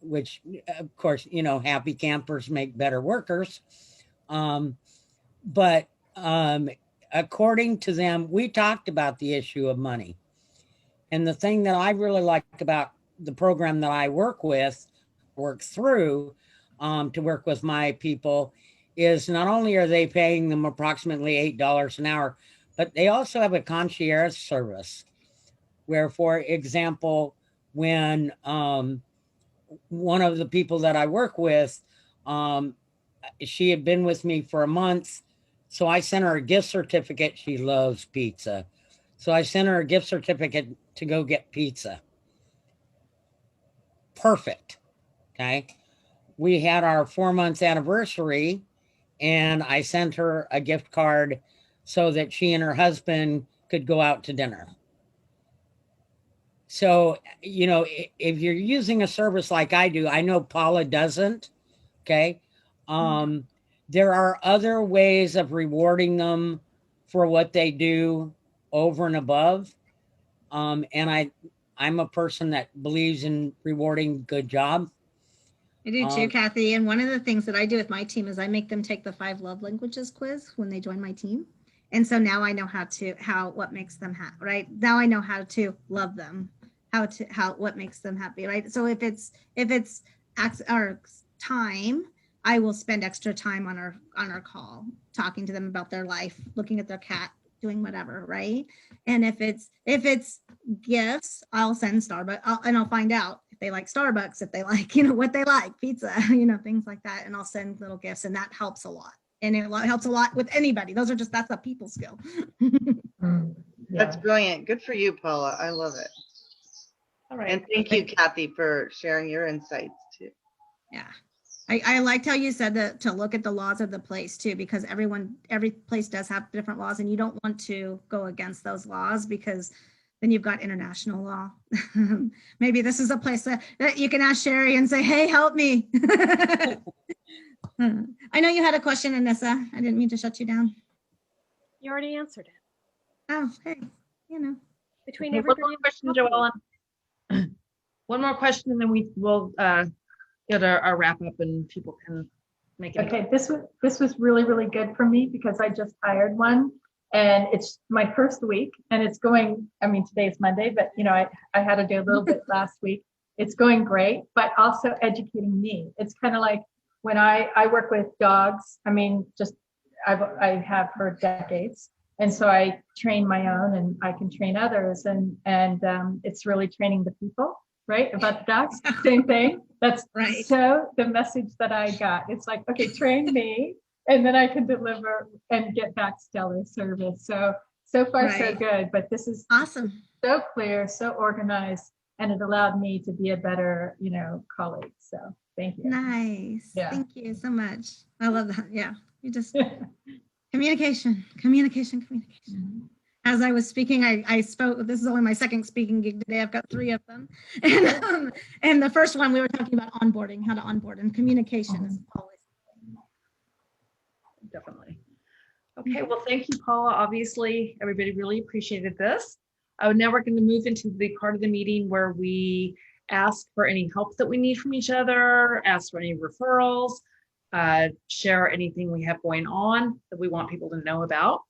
which, of course, you know, happy campers make better workers. But according to them, we talked about the issue of money. And the thing that I really like about the program that I work through to work with my people is not only are they paying them approximately $8 an hour, but they also have a concierge service where, for example, when one of the people that I work with, she had been with me for a month. So I sent her a gift certificate. She loves pizza. So I sent her a gift certificate to go get pizza. Perfect. Okay. We had our 4-month anniversary, and I sent her a gift card so that she and her husband could go out to dinner. So, you know, if you're using a service like I do, I know Paula doesn't. Okay. There are other ways of rewarding them for what they do over and above. And I'm a person that believes in rewarding good job. I do too, Kathy. And one of the things that I do with my team is I make them take the 5 love languages quiz when they join my team. And so now I know what makes them happy, right? Now I know how to love them, what makes them happy, right? So if it's our time, I will spend extra time on our call, talking to them about their life, looking at their cat, doing whatever, right? And if it's gifts, I'll send Starbucks, and I'll find out if they like Starbucks, if they like, what they like, pizza, things like that. And I'll send little gifts, and that helps a lot. And it helps a lot with anybody. That's a people skill. That's brilliant. Good for you, Paula. I love it. All right. And thank you, Kathy, for sharing your insights too. Yeah. I liked how you said to look at the laws of the place too, because every place does have different laws, and you don't want to go against those laws, because then you've got international law. Maybe this is a place that you can ask Sherry and say, hey, help me. I know you had a question, Anissa. I didn't mean to shut you down. You already answered it. Oh, hey, Between Okay, everybody. one more question, Joellen. One more question, and then we will get our wrap up, and people can make it. Okay, this was really, really good for me, because I just hired one, and it's my first week, and it's going, today's Monday, but I had to do a little bit last week. It's going great, but also educating me. It's kind of like when I work with dogs, I have for decades. And so I train my own, and I can train others, and it's really training the people, right? About the dogs, same thing. That's right. So the message that I got, it's like, okay, train me, and then I can deliver and get back stellar service. So far so good, but this is awesome. So clear, so organized, and it allowed me to be a better, colleague. So thank you. Nice. Yeah. Thank you so much. I love that. Yeah. You just communication. As I was speaking, I spoke. This is only my second speaking gig today. I've got 3 of them, and the first one we were talking about onboarding, how to onboard, and communication is always definitely. Okay, well, thank you, Paula. Obviously, everybody really appreciated this. Now we're going to move into the part of the meeting where we ask for any help that we need from each other, ask for any referrals, share anything we have going on that we want people to know about.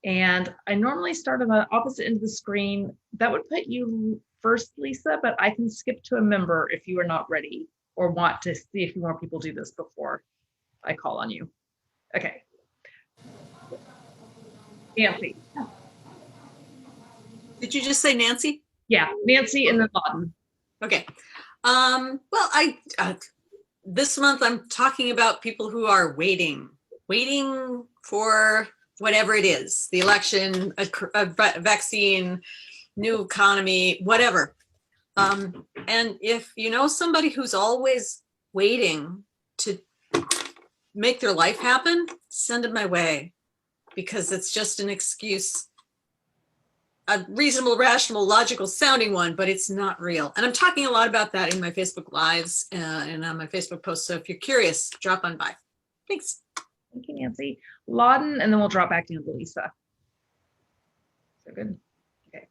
And I normally start on the opposite end of the screen. That would put you first, Lisa, but I can skip to a member if you are not ready or want to see if more people do this before I call on you. Okay. Nancy. Did you just say Nancy? Yeah, Nancy and then Lawton. Okay. Well, this month I'm talking about people who are waiting for whatever it is, the election, a vaccine, new economy, whatever. And if you know somebody who's always waiting to make their life happen, send them my way, because it's just an excuse, a reasonable, rational, logical sounding one, but it's not real. And I'm talking a lot about that in my Facebook Lives and on my Facebook posts. So if you're curious, drop on by. Thanks. Thank you, Nancy. Lawton, and then we'll drop back down to Lisa. So good. Okay.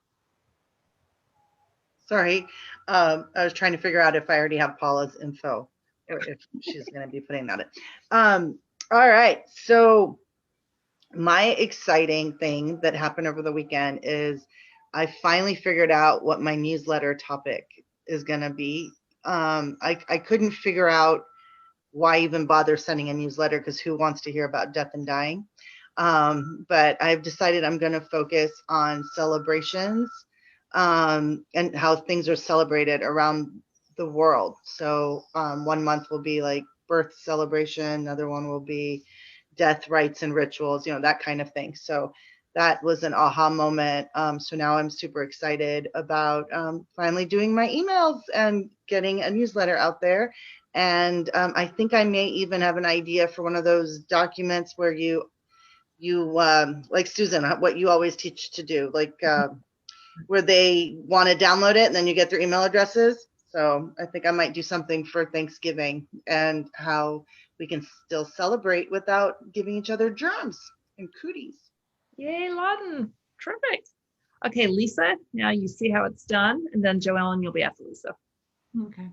Sorry, I was trying to figure out if I already have Paula's info, or if she's going to be putting that in. All right, so my exciting thing that happened over the weekend is I finally figured out what my newsletter topic is going to be. I couldn't figure out why even bother sending a newsletter, because who wants to hear about death and dying? But I've decided I'm going to focus on celebrations and how things are celebrated around the world. So 1 month will be like birth celebration, another one will be death rites and rituals, that kind of thing. So that was an aha moment. So now I'm super excited about finally doing my emails and getting a newsletter out there. And I think I may even have an idea for one of those documents where you like Susan, what you always teach to do, like where they want to download it and then you get their email addresses. So I think I might do something for Thanksgiving and how we can still celebrate without giving each other germs and cooties. Yay, Lawton. Terrific. Okay, Lisa, now you see how it's done. And then Joellen, you'll be after Lisa. Okay.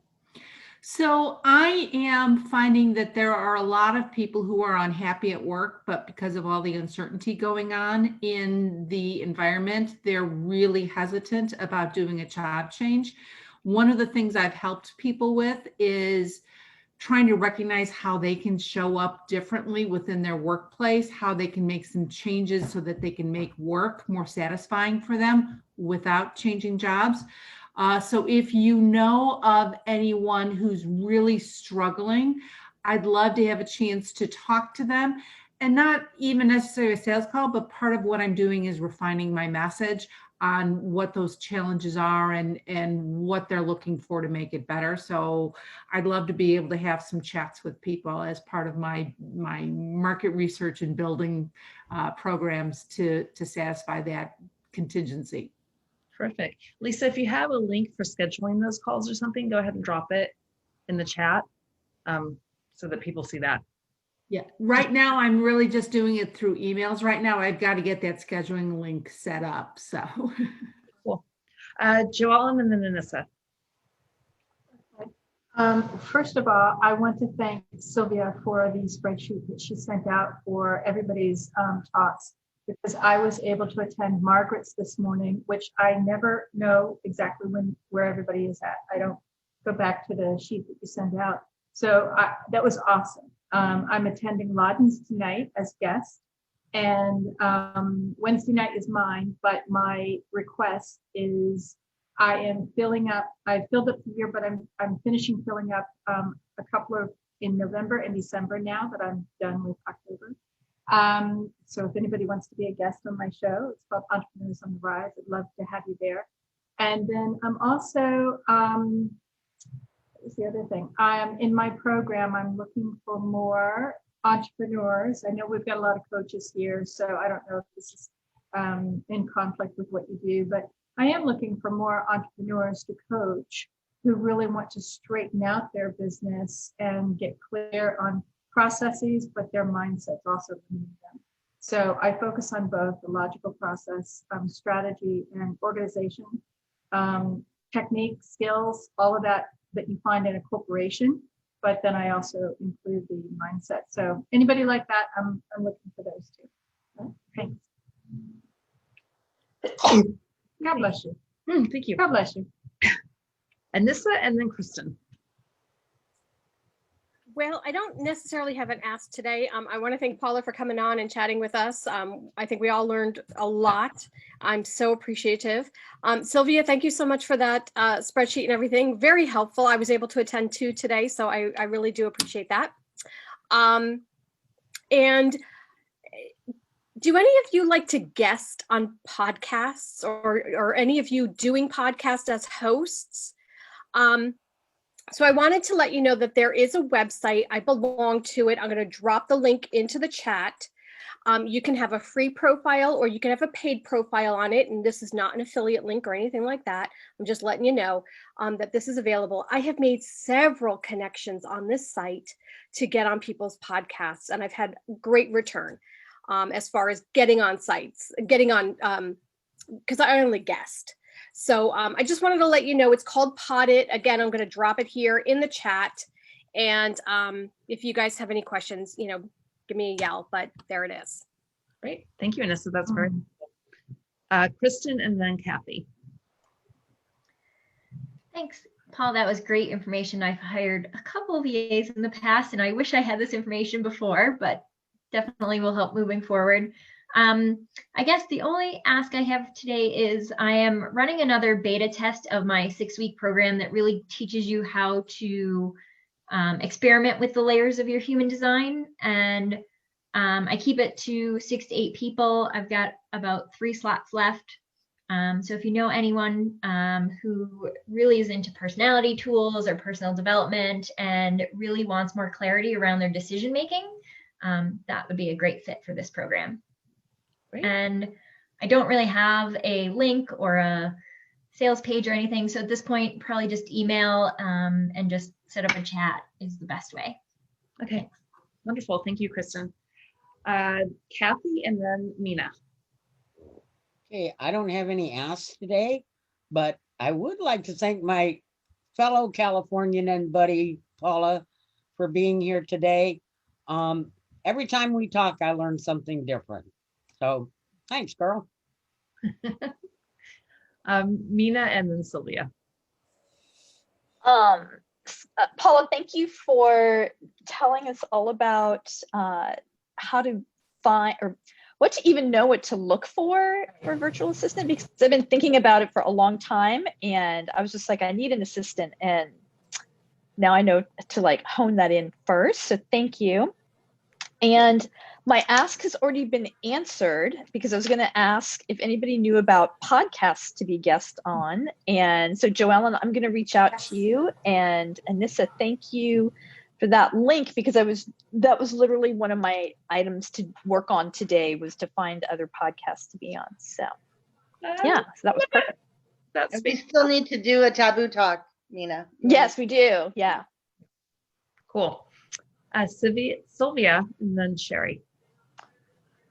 So I am finding that there are a lot of people who are unhappy at work, but because of all the uncertainty going on in the environment, they're really hesitant about doing a job change. One of the things I've helped people with is trying to recognize how they can show up differently within their workplace, how they can make some changes so that they can make work more satisfying for them without changing jobs. So if you know of anyone who's really struggling, I'd love to have a chance to talk to them, and not even necessarily a sales call, but part of what I'm doing is refining my message on what those challenges are and what they're looking for to make it better. So I'd love to be able to have some chats with people as part of my market research and building programs to satisfy that contingency. Terrific. Lisa, if you have a link for scheduling those calls or something, go ahead and drop it in the chat so that people see that. Yeah, right now I'm really just doing it through emails. Right now I've got to get that scheduling link set up. So cool. Joellen and then Anissa. First of all, I want to thank Sylvia for the spreadsheet that she sent out for everybody's talks, because I was able to attend Margaret's this morning, which I never know exactly where everybody is at. I don't go back to the sheet that you send out. So that was awesome. I'm attending Lawton's tonight as guest, and Wednesday night is mine, but my request is I filled up the year, but I'm finishing filling up a couple of in November and December now that I'm done with October. So if anybody wants to be a guest on my show, it's called Entrepreneurs on the Rise. I'd love to have you there. And then I'm also, what was the other thing? In my program, I'm looking for more entrepreneurs. I know we've got a lot of coaches here, so I don't know if this is in conflict with what you do, but I am looking for more entrepreneurs to coach who really want to straighten out their business and get clear on processes, but their mindsets also limiting them. So I focus on both the logical process, strategy and organization, technique, skills, all of that you find in a corporation, but then I also include the mindset. So anybody like that, I'm looking for those too. Okay. Thanks. God bless you. Thank you. God bless you. Anissa and then Kristen. Well, I don't necessarily have an ask today. I want to thank Paula for coming on and chatting with us. I think we all learned a lot. I'm so appreciative. Sylvia, thank you so much for that spreadsheet and everything. Very helpful. I was able to attend 2 today, so I really do appreciate that. And do any of you like to guest on podcasts, or any of you doing podcasts as hosts? So I wanted to let you know that there is a website. I belong to it. I'm going to drop the link into the chat. You can have a free profile or you can have a paid profile on it. And this is not an affiliate link or anything like that. I'm just letting you know that this is available. I have made several connections on this site to get on people's podcasts, and I've had great return as far as getting on sites, getting on, because I only guest. So I just wanted to let you know it's called Pod It. Again, I'm going to drop it here in the chat. And if you guys have any questions, give me a yell, but there it is. Great. Thank you, Anissa. That's very helpful. Kristen and then Kathy. Thanks, Paul. That was great information. I've hired a couple of VAs in the past, and I wish I had this information before, but definitely will help moving forward. I guess the only ask I have today is I am running another beta test of my 6-week program that really teaches you how to experiment with the layers of your human design. And I keep it to 6 to 8 people. I've got about 3 slots left. So if you know anyone who really is into personality tools or personal development and really wants more clarity around their decision making, that would be a great fit for this program. Great. And I don't really have a link or a sales page or anything. So at this point, probably just email and just set up a chat is the best way. Okay. Thanks. Wonderful. Thank you, Kristen. Kathy and then Mina. Okay, I don't have any asks today, but I would like to thank my fellow Californian and buddy Paula for being here today. Every time we talk, I learn something different. So thanks, girl. Mina and then Sylvia. Paula, thank you for telling us all about how to find or what to even know what to look for a virtual assistant, because I've been thinking about it for a long time and I was just like, I need an assistant, and now I know to like hone that in first. So thank you. And my ask has already been answered because I was going to ask if anybody knew about podcasts to be guest on. And so Joellen, I'm going to reach out to you, and Anissa, thank you for that link, because that was literally one of my items to work on today, was to find other podcasts to be on. So yeah, so that was perfect. We still need to do a taboo talk, Mina. Yes, we do. Yeah. Cool. Sylvia and then Sherry.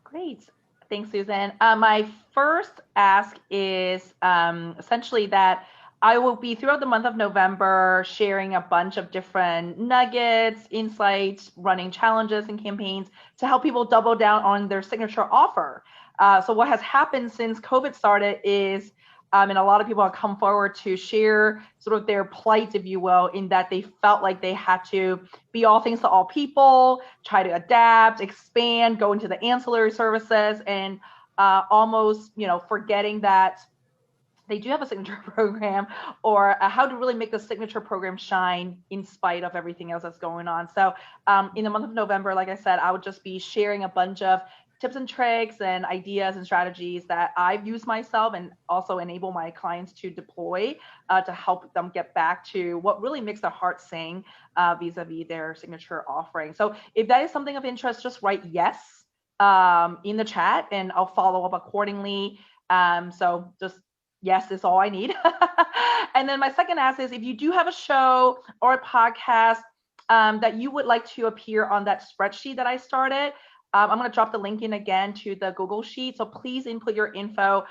Great. Thanks, Susan. My first ask is essentially that I will be throughout the month of November sharing a bunch of different nuggets, insights, running challenges and campaigns to help people double down on their signature offer. So what has happened since COVID started is, and a lot of people have come forward to share sort of their plight, if you will, in that they felt like they had to be all things to all people, try to adapt, expand, go into the ancillary services, and almost, forgetting that they do have a signature program, or how to really make the signature program shine in spite of everything else that's going on. So in the month of November, like I said, I would just be sharing a bunch of tips and tricks and ideas and strategies that I've used myself and also enable my clients to deploy to help them get back to what really makes their heart sing vis-a-vis their signature offering. So if that is something of interest, just write yes in the chat and I'll follow up accordingly. So just yes is all I need. And then my second ask is, if you do have a show or a podcast that you would like to appear on that spreadsheet that I started, I'm going to drop the link in again to the Google Sheet. So please input your info.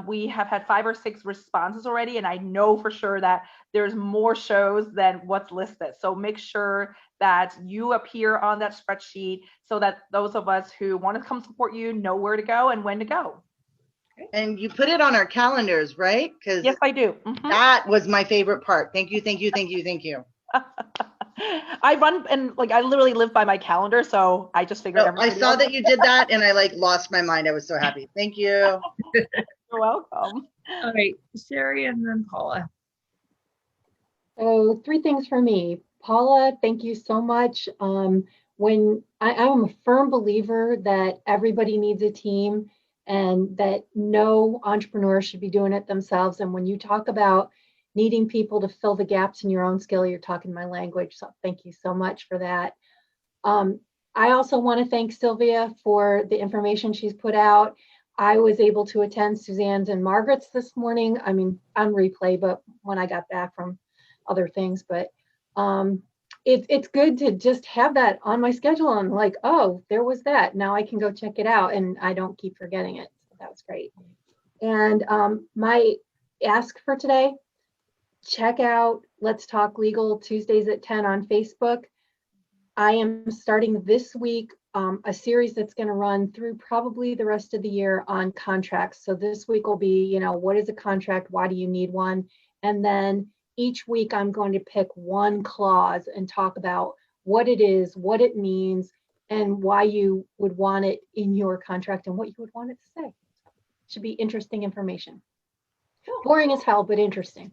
We have had 5 or 6 responses already, and I know for sure that there's more shows than what's listed. So make sure that you appear on that spreadsheet so that those of us who want to come support you know where to go and when to go. And you put it on our calendars, right? Because yes, I do. That was my favorite part. Thank you, thank you, thank you, thank you. I run and like I literally live by my calendar, so I just figured I everybody saw else. that you did that and I like lost my mind. I was so happy. Thank you. You're welcome. All right, Sherry and then Paula. So 3 things for me. Paula, thank you so much. When I'm a firm believer that everybody needs a team and that no entrepreneur should be doing it themselves. And when you talk about needing people to fill the gaps in your own skill, you're talking my language. So thank you so much for that. I also want to thank Sylvia for the information she's put out. I was able to attend Suzanne's and Margaret's this morning. I mean, on replay, but when I got back from other things, but it's good to just have that on my schedule. And like, oh, there was that. Now I can go check it out and I don't keep forgetting it. So that was great. And my ask for today, check out Let's Talk Legal Tuesdays at 10 on Facebook. I am starting this week a series that's going to run through probably the rest of the year on contracts. So this week will be, you know, what is a contract? Why do you need one? And then each week I'm going to pick one clause and talk about what it is, what it means, and why you would want it in your contract and what you would want it to say. Should be interesting information. Boring as hell, but interesting.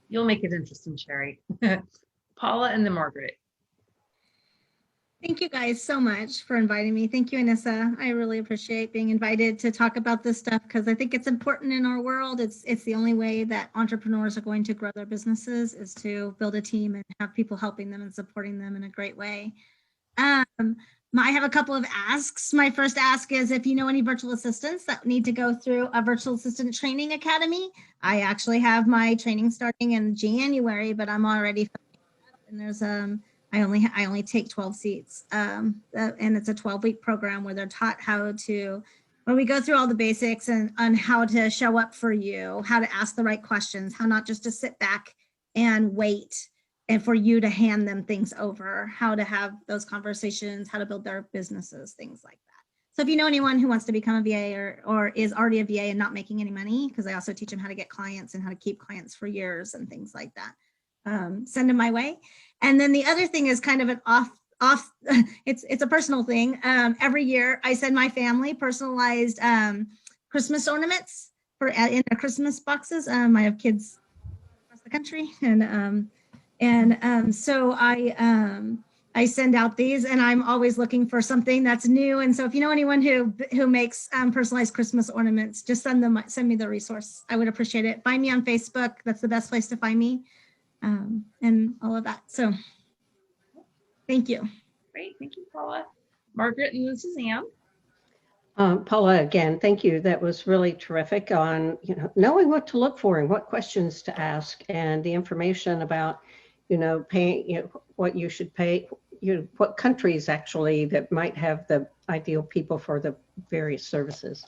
You'll make it interesting, Sherry. Paula and then Margaret. Thank you guys so much for inviting me. Thank you, Anissa. I really appreciate being invited to talk about this stuff because I think it's important in our world. It's the only way that entrepreneurs are going to grow their businesses is to build a team and have people helping them and supporting them in a great way. I have a couple of asks. My first ask is if you know any virtual assistants that need to go through a virtual assistant training academy. I actually have my training starting in January, but I'm already and there's I only take 12 seats, and it's a 12-week program where they're taught how to, where we go through all the basics and on how to show up for you, how to ask the right questions, how not just to sit back and wait and for you to hand them things over, how to have those conversations, how to build their businesses, things like that. So if you know anyone who wants to become a VA or is already a VA and not making any money, because I also teach them how to get clients and how to keep clients for years and things like that. Send them my way. And then the other thing is kind of an off it's a personal thing. Every year I send my family personalized Christmas ornaments in their Christmas boxes. I have kids across the country so I send out these and I'm always looking for something that's new. And so if you know anyone who makes personalized Christmas ornaments, just send me the resource. I would appreciate it. Find me on Facebook. That's the best place to find me. And all of that. So thank you. Great. Thank you, Paula. Margaret and Suzanne. Paula, again, thank you. That was really terrific on, you know, knowing what to look for and what questions to ask and the information about, you know, paying, you know, what you should pay, you know, what countries actually that might have the ideal people for the various services.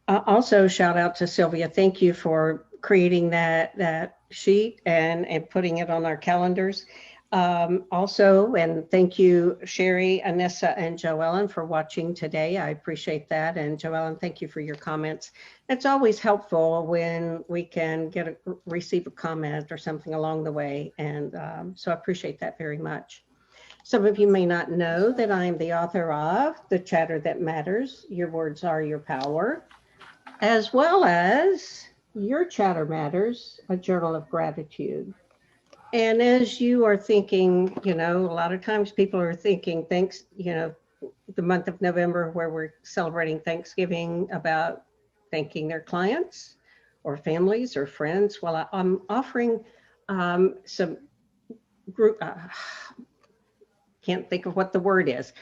Also, shout out to Sylvia. Thank you for creating that sheet and putting it on our calendars. Also, and thank you, Sherry, Anissa, and Joellen for watching today. I appreciate that. And Joellen, thank you for your comments. It's always helpful when we can receive a comment or something along the way. And so I appreciate that very much. Some of you may not know that I'm the author of The Chatter That Matters, Your Words Are Your Power, as well as Your Chatter Matters, a Journal of Gratitude. And as you are thinking, you know, a lot of times people are thinking, thanks, you know, the month of November where we're celebrating Thanksgiving, about thanking their clients or families or friends. Well, I'm offering some group, can't think of what the word is,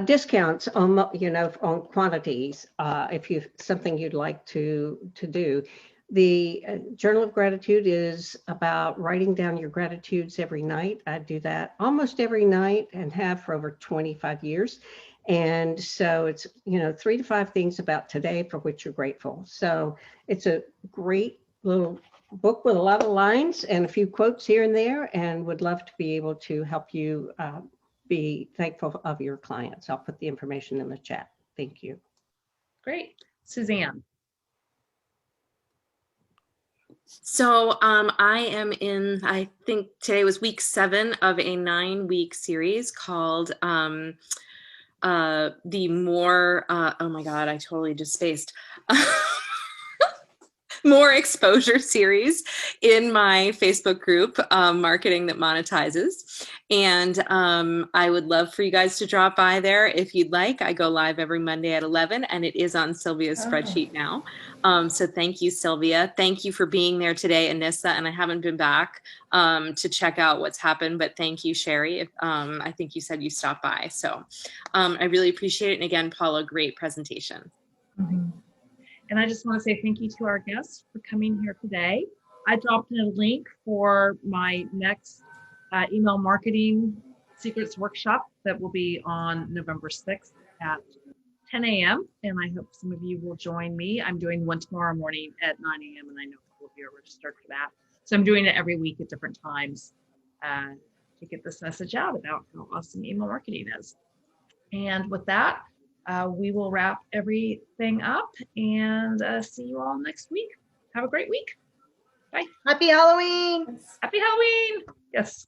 discounts on, you know, on quantities if you something you'd like to do. The Journal of Gratitude is about writing down your gratitudes every night. I do that almost every night and have for over 25 years. And so it's, you know, 3 to 5 things about today for which you're grateful. So it's a great little book with a lot of lines and a few quotes here and there, and would love to be able to help you be thankful of your clients. I'll put the information in the chat. Thank you. Great. Suzanne. So I am in, I think today was week 7 of a 9-week series called the more, oh my God, I totally just spaced. More exposure series in my Facebook group, Marketing That Monetizes. And I would love for you guys to drop by there if you'd like. I go live every Monday at 11, and it is on Sylvia's spreadsheet now. So thank you, Sylvia. Thank you for being there today, Anissa. And I haven't been back to check out what's happened, but thank you, Sherry. I think you said you stopped by. So I really appreciate it. And again, Paula, great presentation. Mm-hmm. And I just want to say thank you to our guests for coming here today. I dropped in a link for my next email marketing secrets workshop that will be on November 6th at 10 a.m. And I hope some of you will join me. I'm doing one tomorrow morning at 9 a.m. and I know a couple of you are registered for that. So I'm doing it every week at different times to get this message out about how awesome email marketing is. And with that, we will wrap everything up and see you all next week. Have a great week. Bye. Happy Halloween. Happy Halloween. Yes.